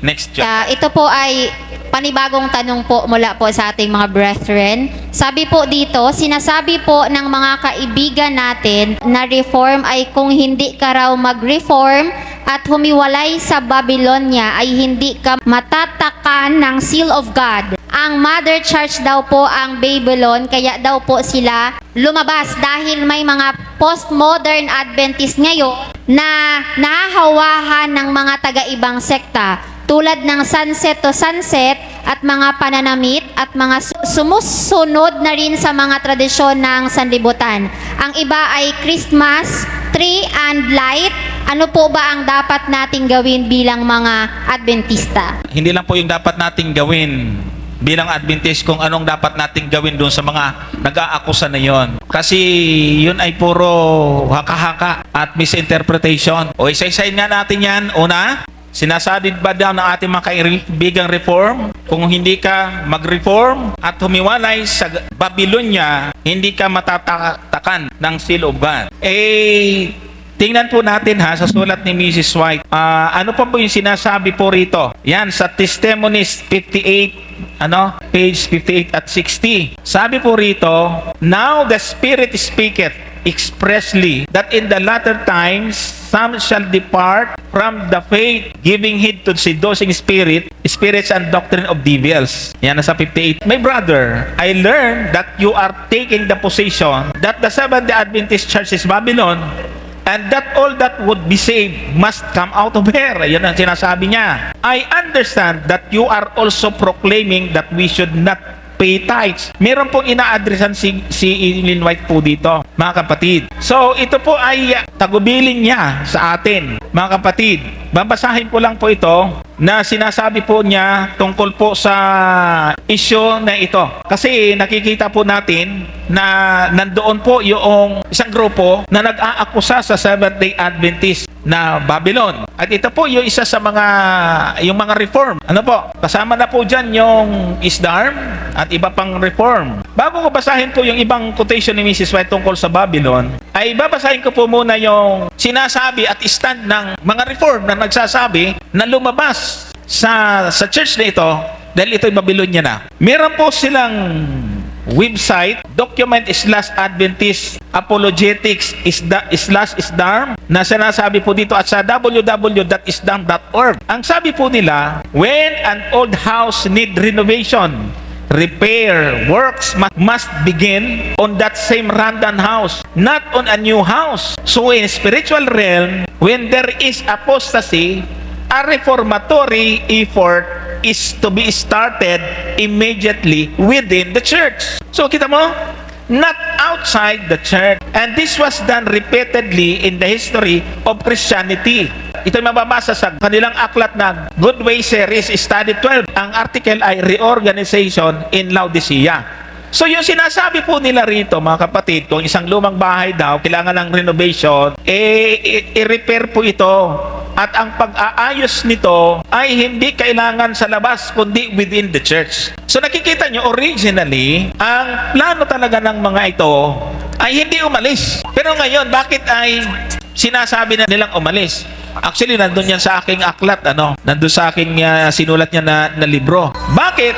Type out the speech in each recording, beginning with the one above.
Next chapter. Ito po ay panibagong tanong po mula po sa ating mga brethren. Sabi po dito, sinasabi po ng mga kaibigan natin na reform ay kung hindi ka raw mag-reform at humiwalay sa Babylonia ay hindi ka matatakan ng seal of God. Ang mother church daw po ang Babylon, kaya daw po sila lumabas dahil may mga postmodern Adventist ngayon na nahahawahan ng mga taga-ibang sekta tulad ng sunset to sunset at mga pananamit at mga sumusunod na rin sa mga tradisyon ng sanlibutan. Ang iba ay Christmas, tree and light. Ano po ba ang dapat nating gawin bilang mga Adventista? Hindi lang po yung dapat nating gawin bilang Adventist, kung anong dapat nating gawin doon sa mga nag-aakusa na yon. Kasi yun ay puro haka-haka at misinterpretation. O isa-isahin nga natin yan. Una, sinasadid ba daw ng ating mga kaibigang reform? Kung hindi ka mag-reform at humiwalay sa Babylonia, hindi ka matatakan ng seal of God. Tingnan po natin sa sulat ni Mrs. White. Ano pa po yung sinasabi po rito? Yan, sa Testimonies 58, page 58 at 60. Sabi po rito, now the Spirit speaketh expressly that in the latter times some shall depart from the faith, giving heed to seducing spirits and doctrine of devils. Yan, nasa 58. My brother, I learned that you are taking the position that the Seventh-day Adventist Church is Babylon, and that all that would be saved must come out of her. Yan ang sinasabi niya. I understand that you are also proclaiming that we should not pay tithes. Meron pong ina-addressan si Ellen White po dito, mga kapatid. So, ito po ay tagubilin niya sa atin, mga kapatid. Babasahin ko lang po ito na sinasabi po niya tungkol po sa issue na ito. Kasi nakikita po natin na nandoon po yung isang grupo na nag-aakusa sa Seventh-day Adventist na Babylon. At ito po yung isa sa yung mga reform. Ano po? Kasama na po dyan yung ISDARM at iba pang reform. Bago ko basahin po yung ibang quotation ni Mrs. White tungkol sa Babylon, ay babasahin ko po muna yung sinasabi at stand ng mga reform na nagsasabi na lumabas sa church na ito dahil ito'y Babylonia na. Meron po silang website, document/Adventist Apologetics /ISDARM, na sinasabi po dito at sa www.isdarm.org. Ang sabi po nila, when an old house need renovation, repair works must begin on that same rundown house, not on a new house. So in spiritual realm, when there is apostasy, a reformatory effort is to be started immediately within the church. So kita mo, not outside the church. And this was done repeatedly in the history of Christianity. Ito'y mababasa sa kanilang aklat na Good Way Series, Study 12. Ang article ay Reorganization in Laodicea. So yung sinasabi po nila rito, mga kapatid, kung isang lumang bahay daw, kailangan ng renovation, i-repair po ito. At ang pag-aayos nito ay hindi kailangan sa labas, kundi within the church. So nakikita nyo, originally, ang plano talaga ng mga ito ay hindi umalis. Pero ngayon, bakit ay sinasabi na nilang umalis? Actually, nandun yan sa aking aklat, nandun sa aking sinulat niya na libro. Bakit?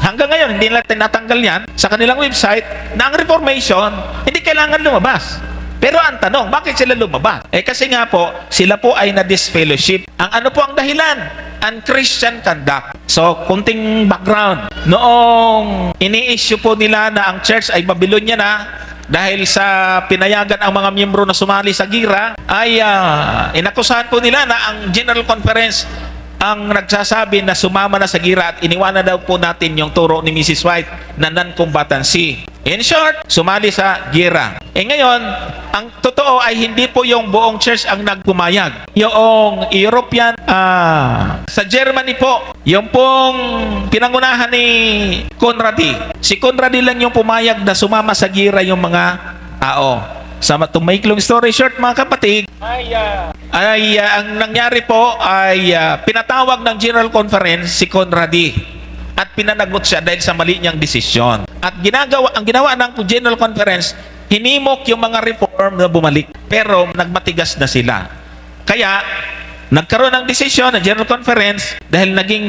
Hanggang ngayon, hindi nila tinatanggal yan sa kanilang website na ang Reformation, hindi kailangan lumabas. Pero ang tanong, bakit sila lumabas? Kasi nga po, sila po ay na-disfellowship. Ano po ang dahilan? Unchristian conduct. So, kunting background. Noong ini-issue po nila na ang church ay Babylonia na, dahil sa pinayagan ang mga miyembro na sumali sa gira, ay inakusahan po nila na ang General Conference ang nagsasabi na sumama na sa gira at iniwanan daw po natin yung turo ni Mrs. White na non-combatancy. In short, sumali sa gira. Ngayon, ang totoo ay hindi po yung buong church ang nagpumayag. Yung European, sa Germany po, yung pong pinangunahan ni Conradi. Si Conradi lang yung pumayag na sumama sa gira yung mga tao. To make long story short, mga kapatid, ang nangyari po ay pinatawag ng General Conference si Conradi at pinanagot siya dahil sa mali niyang desisyon. At ang ginawa ng General Conference, hinimok yung mga reform na bumalik. Pero nagmatigas na sila. Kaya, Nagkaroon ng desisyon ng General Conference dahil naging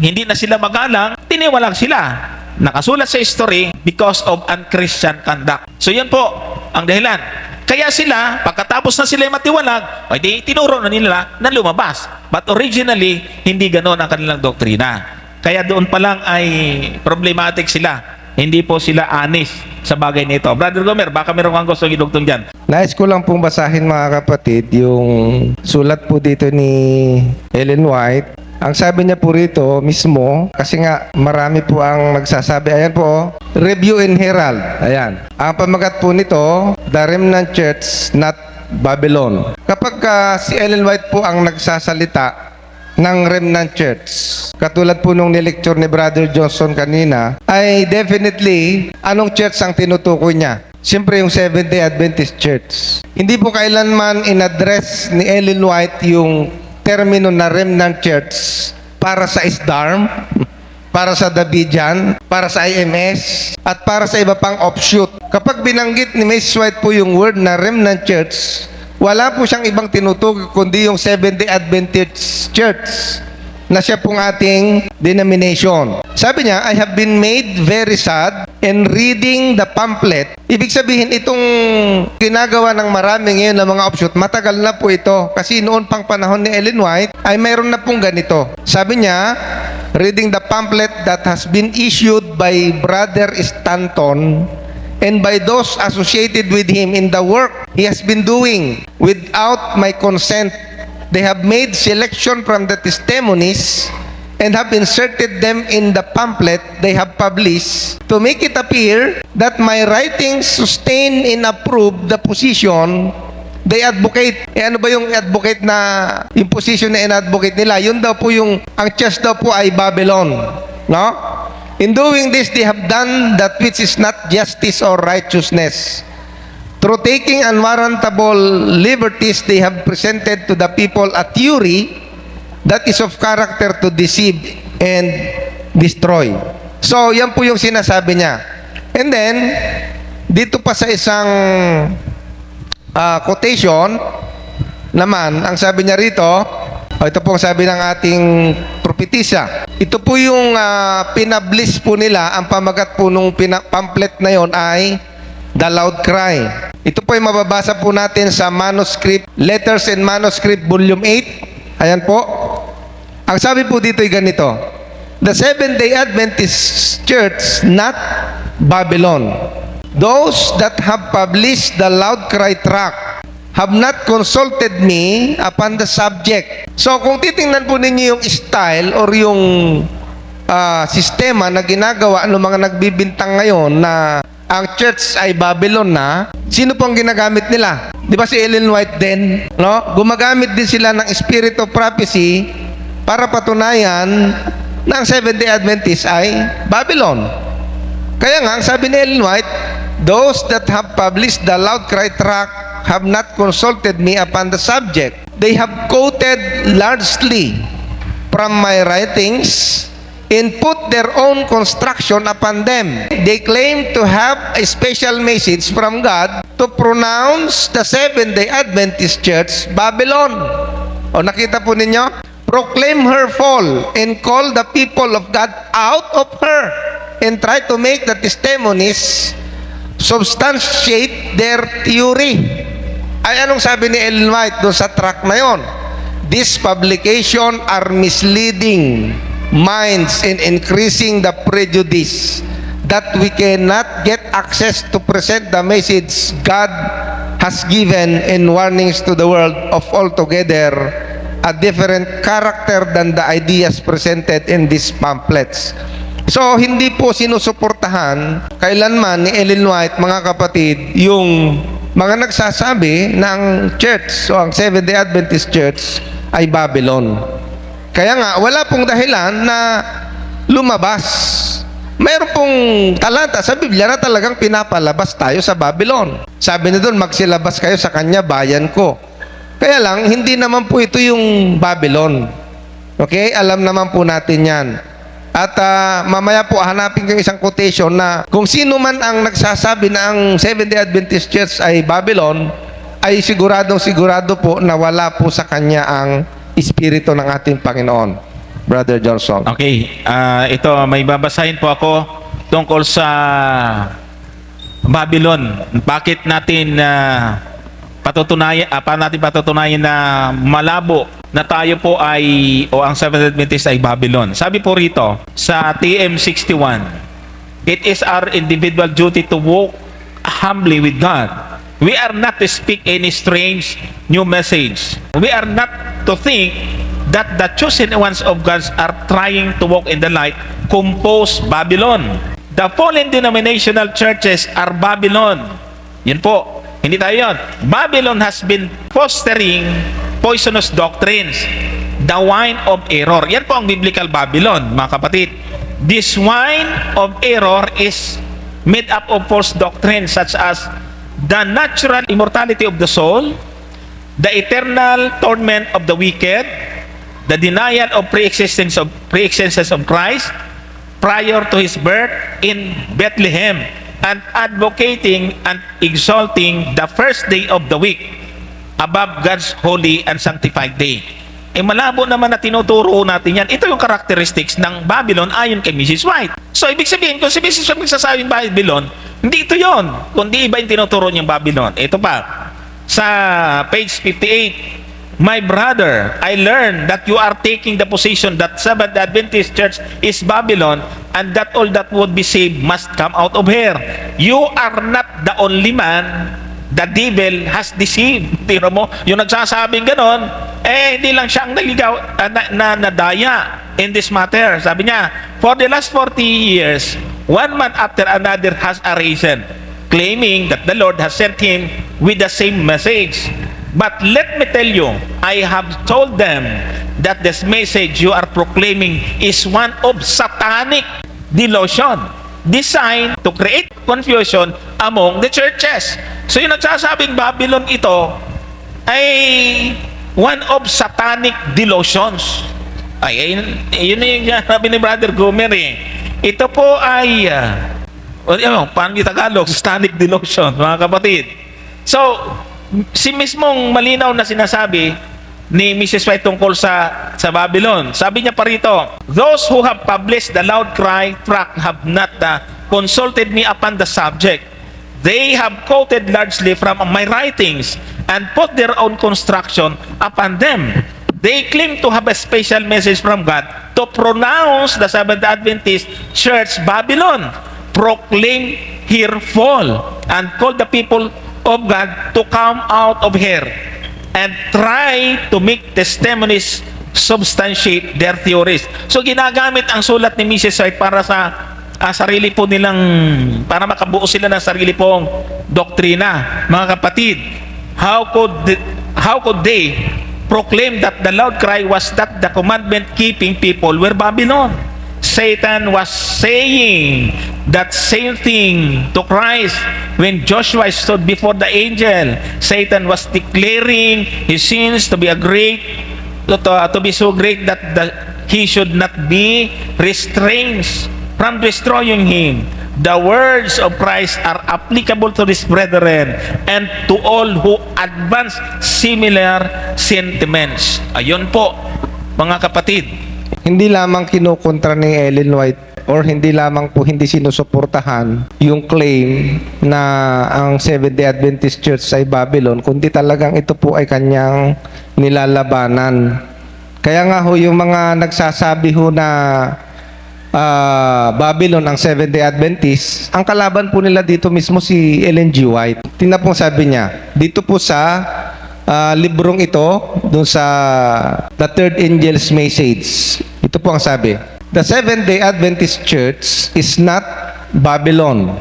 hindi na sila magalang, tiniwalag sila. Nakasulat sa history because of unchristian conduct. So yan po ang dahilan. Kaya sila, pagkatapos na sila matiwalag, ay di tinuro na nila na lumabas. But originally, hindi ganoon ang kanilang doktrina. Kaya doon pa lang ay problematic sila. Hindi po sila honest sa bagay nito. Brother Gomer, baka meron kang gusto idugtong dyan. Nais ko lang pong basahin mga kapatid yung sulat po dito ni Ellen White. Ang sabi niya po rito mismo, kasi nga marami po ang nagsasabi. Ayan po, Review and Herald. Ayan. Ang pamagat po nito, The Remnant Church, Not Babylon. Kapag si Ellen White po ang nagsasalita ng Remnant Church, katulad po nung nilecture ni Brother Johnson kanina, ay definitely anong church ang tinutukoy niya? Siyempre yung Seventh-day Adventist Church. Hindi po kailanman in-address ni Ellen White yung termino na Remnant Church para sa ISDARM, para sa Davidian, para sa IMS, at para sa iba pang offshoot. Kapag binanggit ni Mrs. White po yung word na Remnant Church, wala po siyang ibang tinutukoy kundi yung Seventh-day Adventist Church na siya pong ating denomination. Sabi niya, I have been made very sad in reading the pamphlet. Ibig sabihin, itong ginagawa ng marami ngayon ng mga offshoot, matagal na po ito. Kasi noon pang panahon ni Ellen White, ay mayroon na pong ganito. Sabi niya, reading the pamphlet that has been issued by Brother Stanton and by those associated with him in the work he has been doing without my consent. They have made selection from the testimonies and have inserted them in the pamphlet they have published to make it appear that my writings sustain and approve the position they advocate. Ano ba yung advocate na, yung position na in-advocate nila? Yun daw po yung, ang church daw po ay Babylon. No? In doing this, they have done that which is not justice or righteousness. Through taking unwarrantable liberties, they have presented to the people a theory that is of character to deceive and destroy. So, yan po yung sinasabi niya. And then, dito pa sa isang quotation naman, ang sabi niya rito, ito po ang sabi ng ating propetisa. Ito po yung pinablish po nila, ang pamagat po nung pamphlet na yon ay The Loud Cry. Ito po ay mababasa po natin sa manuscript, Letters and Manuscript, Volume 8. Ayan po. Ang sabi po dito ay ganito, The Seventh-day Adventist Church, not Babylon. Those that have published the Loud Cry tract have not consulted me upon the subject. So, kung titingnan po ninyo yung style or yung sistema na ginagawa ng mga nagbibintang ngayon na ang church ay Babylon na, sino pong ginagamit nila? Di ba si Ellen White din? No? Gumagamit din sila ng spirit of prophecy para patunayan na ang Seventh-day Adventist ay Babylon. Kaya nga, ang sabi ni Ellen White, those that have published the Loud Cry tract have not consulted me upon the subject. They have quoted largely from my writings and put their own construction upon them. They claim to have a special message from God to pronounce the Seventh-day Adventist Church Babylon. O nakita po ninyo? Proclaim her fall and call the people of God out of her and try to make the testimonies substantiate their theory. Ay anong sabi ni Ellen White doon sa tract na yon? This publication are misleading minds and increasing the prejudice that we cannot get access to present the message God has given in warnings to the world of altogether a different character than the ideas presented in these pamphlets. So, hindi po sinusuportahan kailanman ni Ellen White, mga kapatid, yung mga nagsasabi na ang church o ang Seventh-day Adventist Church ay Babylon. Kaya nga, wala pong dahilan na lumabas. Mayroon pong talata sa Biblia na talagang pinapalabas tayo sa Babylon. Sabi na doon, magsilabas kayo sa kanya, bayan ko. Kaya lang, hindi naman po ito yung Babylon. Okay? Alam naman po natin yan. At mamaya po hanapin ko isang quotation na kung sino man ang nagsasabi na ang Seventh-day Adventist Church ay Babylon, ay sigurado po na wala po sa kanya ang Espiritu ng ating Panginoon. Brother Johnson. Okay, ito may babasahin po ako tungkol sa Babylon. Bakit natin paano natin patutunayan na malabo na tayo po ay o ang Seventh Adventist ay Babylon? Sabi po rito sa TM 61, it is our individual duty to walk humbly with God. We are not to speak any strange new message. We are not to think that the chosen ones of God are trying to walk in the light, compose Babylon. The fallen denominational churches are Babylon. Yun po. Hindi tayo yun. Babylon has been fostering poisonous doctrines. The wine of error. Yan po ang biblical Babylon, mga kapatid. This wine of error is made up of false doctrines such as the natural immortality of the soul, the eternal torment of the wicked, the denial of pre-existence of Christ prior to his birth in Bethlehem, and advocating and exalting the first day of the week above God's holy and sanctified day. Malabo naman na tinuturo natin yan. Ito yung characteristics ng Babylon ayon kay Mrs. White. So, ibig sabihin, kung si Mrs. White magsasabing Babylon, hindi ito yon, kundi iba yung tinuturo niyang Babylon. Ito pa, sa page 58, my brother, I learned that you are taking the position that Seventh Adventist Church is Babylon and that all that would be saved must come out of her. You are not the only man the devil has deceived. Tiro mo, yung nagsasabing ganon, hindi lang siya ang naligaw, nadaya in this matter. Sabi niya, for the last 40 years, one man after another has arisen, claiming that the Lord has sent him with the same message. But let me tell you, I have told them that this message you are proclaiming is one of satanic delusion designed to create confusion among the churches. So yung nagsasabing Babylon ito ay one of satanic delusions. Yun yung sabi ni Brother Gomer eh. Ito po ay paano yung Tagalog? Satanic delusion, mga kapatid. So, si mismong malinaw na sinasabi ni Mrs. White tungkol sa Babylon. Sabi niya pa rito, those who have published the loud cry tract have not consulted me upon the subject. They have quoted largely from my writings and put their own construction upon them. They claim to have a special message from God to pronounce the Seventh Adventist Church Babylon, proclaim her fall, and call the people of God to come out of her and try to make testimonies substantiate their theories. So ginamit ang sulat ni Mrs. White para sa sarili po nilang, para makabuo sila ng sarili pong doktrina. Mga kapatid, how could they proclaim that the loud cry was that the commandment keeping people were Babylon? Satan was saying that same thing to Christ when Joshua stood before the angel. Satan was declaring his sins to be to be so great that he should not be restrained from destroying him. The words of Christ are applicable to his brethren and to all who advance similar sentiments. Ayun po, mga kapatid. Hindi lamang kinukontra ni Ellen White or hindi lamang po hindi sinusuportahan yung claim na ang Seventh-day Adventist Church ay Babylon, kundi talagang ito po ay kanyang nilalabanan. Kaya nga ho yung mga nagsasabi ho na Babylon ang Seventh-day Adventist, ang kalaban po nila dito mismo si Ellen G. White. Tingnan po sabi niya, dito po sa librong ito, dun sa The Third Angel's Message, ito po ang sabi, the Seventh-day Adventist Church is not Babylon.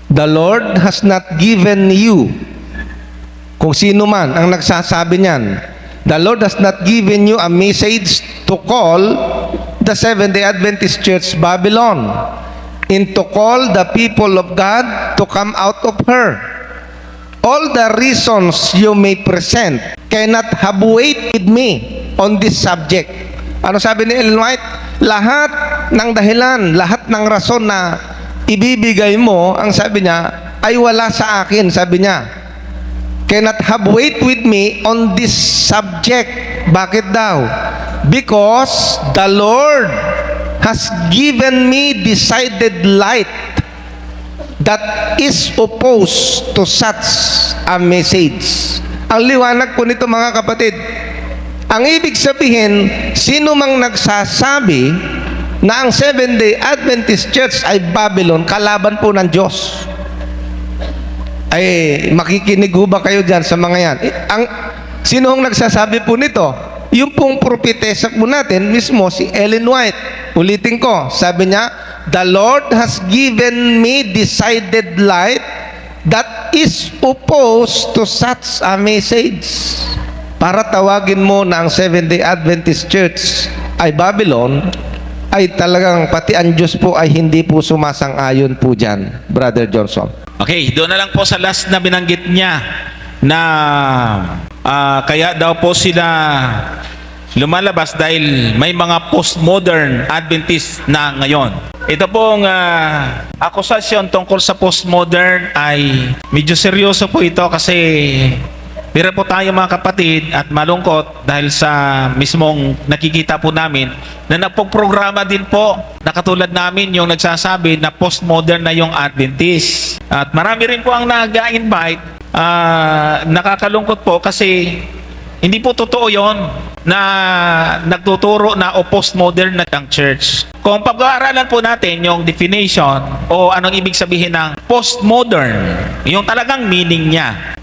The Lord has not given you, kung sino man ang nagsasabi niyan, the Lord has not given you a message to call the Seventh-day Adventist Church Babylon and to call the people of God to come out of her. All the reasons you may present cannot have weight with me on this subject. Ano sabi ni Ellen White? Lahat ng dahilan, lahat ng rason na ibibigay mo, ang sabi niya, ay wala sa akin, sabi niya. cannot have weight with me on this subject. Bakit daw? Because the Lord has given me decided light that is opposed to such a message. Ang liwanag po nito mga kapatid, ang ibig sabihin, sino mang nagsasabi na ang Seventh-day Adventist Church ay Babylon, kalaban po ng Diyos. Ay, makikinig ho ba kayo dyan sa mga yan? Sino ang nagsasabi po nito? Yung pong propetesa po natin, mismo si Ellen White. Ulitin ko, sabi niya, the Lord has given me decided light that is opposed to such a message. Para tawagin mo na ang Seventh-day Adventist Church ay Babylon, ay talagang pati ang Diyos po ay hindi po sumasang-ayon po dyan, Brother Johnson. Okay, doon na lang po sa last na binanggit niya na kaya daw po sila lumalabas dahil may mga postmodern Adventist na ngayon. Ito pong akusasyon tungkol sa postmodern ay medyo seryoso po ito kasi bira po tayo mga kapatid at malungkot dahil sa mismong nakikita po namin na nagpo-programa din po na katulad namin yung nagsasabi na postmodern na yung Adventist. At marami rin po ang nag-invite. Nakakalungkot po kasi hindi po totoo yon na nagtuturo na o postmodern na ang church. Kung pag-aaralan po natin yung definition o anong ibig sabihin ng postmodern, yung talagang meaning niya,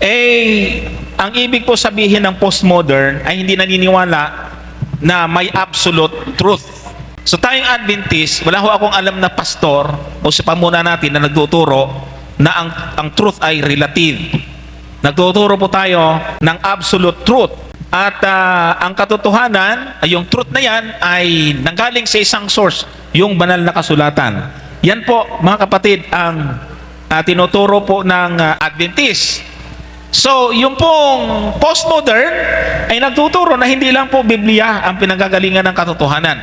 ang ibig po sabihin ng postmodern ay hindi naniniwala na may absolute truth. So tayong Adventist, wala ho akong alam na pastor o sa pamuna natin na nagtuturo na ang truth ay relative. Nagtuturo po tayo ng absolute truth. At ang katotohanan, yung truth na yan ay nanggaling sa isang source, yung banal na kasulatan. Yan po mga kapatid ang tinuturo po ng Adventist. So, yung pong postmodern ay nagtuturo na hindi lang po Biblia ang pinanggagalingan ng katotohanan.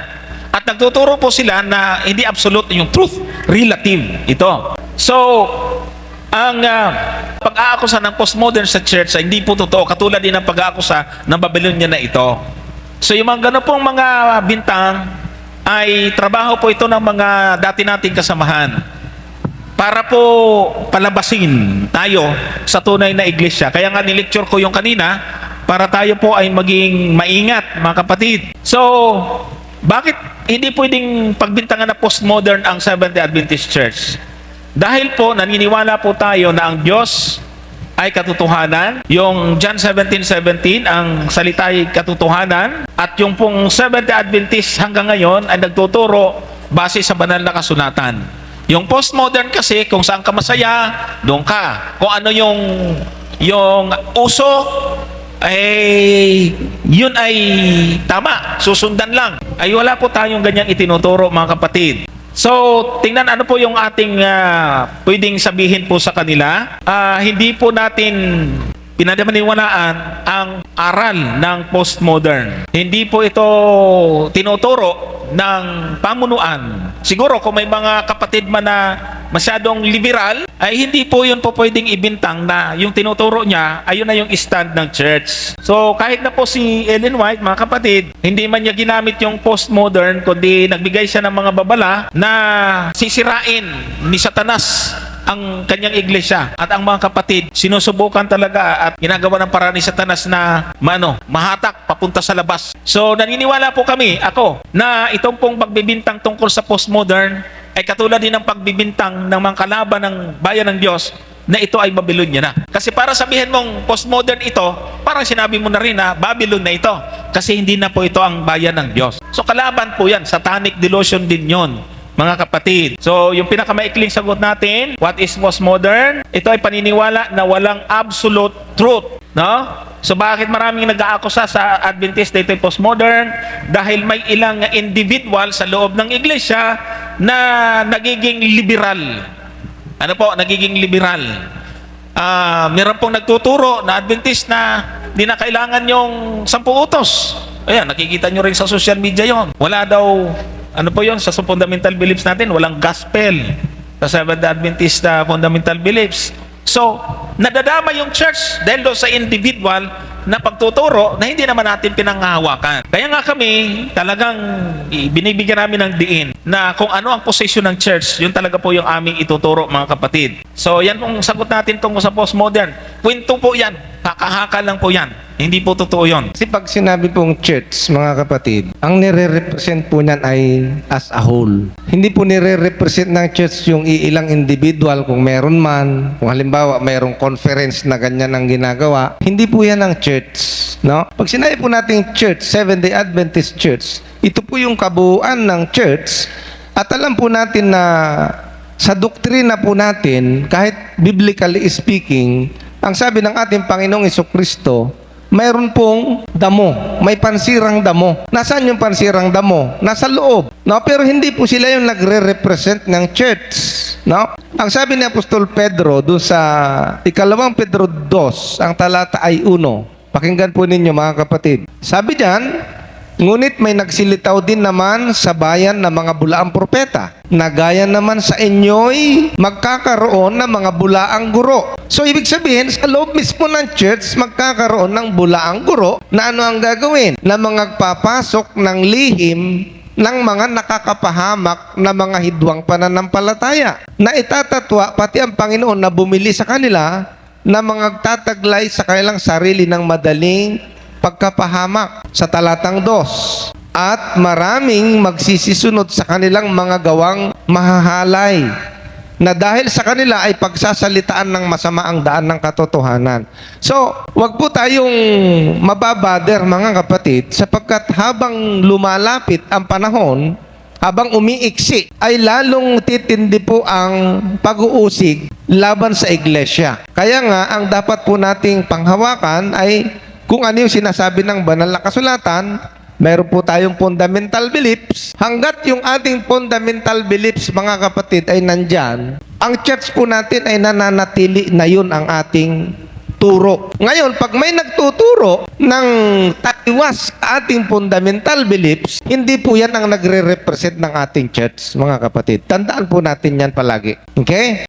At nagtuturo po sila na hindi absolute yung truth, relative ito. So, ang pag-aakusa ng postmodern sa church ay hindi po totoo, katulad din ng pag-aakusa ng Babylonia na ito. So, yung mga ganun pong mga bintang ay trabaho po ito ng mga dati nating kasamahan para po palabasin tayo sa tunay na iglesia. Kaya nga nilecture ko yung kanina para tayo po ay maging maingat mga kapatid. So, bakit hindi pwedeng pagbintangan na postmodern ang Seventh-day Adventist Church? Dahil po naniniwala po tayo na ang Diyos ay katotohanan. Yung John 17:17, ang salita ay katotohanan. At yung pong Seventh-day Adventist hanggang ngayon ay nagtuturo base sa banal na kasulatan. Yung postmodern kasi, kung saan ka masaya, doon ka. Kung ano yung uso, yun ay tama, susundan lang. Ay wala po tayong ganyang itinuturo mga kapatid. So, tingnan ano po yung ating pwedeng sabihin po sa kanila. Hindi po natin pinadamaniwalaan ang aral ng postmodern. Hindi po ito tinuturo ng pamunuan. Siguro kung may mga kapatid man na masyadong liberal, ay hindi po yun po pwedeng ibintang na yung tinuturo niya, ayun na yung stand ng church. So kahit na po si Ellen White, mga kapatid, hindi man niya ginamit yung postmodern, kundi nagbigay siya ng mga babala na sisirain ni Satanas ang kanyang iglesia. At ang mga kapatid, sinusubukan talaga at ginagawa ng paraan ni Satanas na mahatak papunta sa labas. So naniniwala po kami, ako, na itong pong pagbibintang tungkol sa postmodern ay katulad din ng pagbibintang ng mga kalaban ng bayan ng Diyos na ito ay Babylonia na. Kasi para sabihin mong postmodern ito, parang sinabi mo na rin na Babylon na ito. Kasi hindi na po ito ang bayan ng Diyos. So kalaban po yan, satanic delusion din yon, mga kapatid. So, yung pinakamaikling sagot natin, what is postmodern? Ito ay paniniwala na walang absolute truth. No? So, bakit maraming nag-aakusa sa Adventist na ito ay postmodern? Dahil may ilang individual sa loob ng iglesia na nagiging liberal. Ano po? Nagiging liberal. Meron pong nagtuturo na Adventist na di na kailangan yung 10 utos. Ayan, nakikita nyo rin sa social media yon. Wala daw ano po yun? Sa fundamental beliefs natin, walang gospel. Sa Seventh-day Adventist fundamental beliefs. So, nadadama yung church dahil doon sa individual na pagtuturo na hindi naman natin pinanghahawakan. Kaya nga kami, talagang binibigyan namin ng diin na kung ano ang posisyon ng church, yun talaga po yung aming ituturo, mga kapatid. So, yan pong sagot natin tungkol sa postmodern. Kwento po yan. Haka-haka lang po yan. Hindi po totoo yun. Kasi pag sinabi pong church, mga kapatid, ang nire-represent po niyan ay as a whole. Hindi po nire-represent ng church yung iilang individual kung meron man. Kung halimbawa mayroong conference na ganyan ang ginagawa, hindi po yan ang church. No? Pag sinabi po natin church, Seventh-day Adventist Church, ito po yung kabuuan ng church. At alam po natin na sa doktrina po natin, kahit biblically speaking, ang sabi ng ating Panginoong Jesucristo, mayroon pong damo, may pansirang damo. Nasaan yung pansirang damo? Nasa loob. No? Pero hindi po sila yung nagre-represent ng church. No? Ang sabi ni Apostol Pedro doon sa ikalawang Pedro 2, ang talata ay 1. Pakinggan po ninyo, mga kapatid. Sabi diyan, ngunit may nagsilitaw din naman sa bayan ng mga bulaang propeta, na gaya naman sa inyo'y magkakaroon ng mga bulaang guro. So, ibig sabihin, sa loob mismo ng church, magkakaroon ng bulaang guro na ano ang gagawin? Na mga papasok ng lihim ng mga nakakapahamak na mga hidwang pananampalataya, na itatatwa pati ang Panginoon na bumili sa kanila na mga tataglay sa kanilang sarili ng madaling pagkapahamak sa talatang 2. At maraming magsisisunod sa kanilang mga gawang mahahalay, na dahil sa kanila ay pagsasalitaan ng masama ang daan ng katotohanan. So, wag po tayong mababader, mga kapatid, sapagkat habang lumalapit ang panahon, habang umiiksi, ay lalong titindi po ang pag-uusig laban sa iglesia. Kaya nga, ang dapat po nating panghawakan ay kung ano yung sinasabi ng banal na kasulatan. Meron po tayong fundamental beliefs. Hanggat yung ating fundamental beliefs, mga kapatid, ay nandyan, ang church po natin ay nananatili na yun ang ating turo. Ngayon, pag may nagtuturo ng taliwas sa ating fundamental beliefs, hindi po yan ang nagre-represent ng ating church, mga kapatid. Tandaan po natin yan palagi. Okay?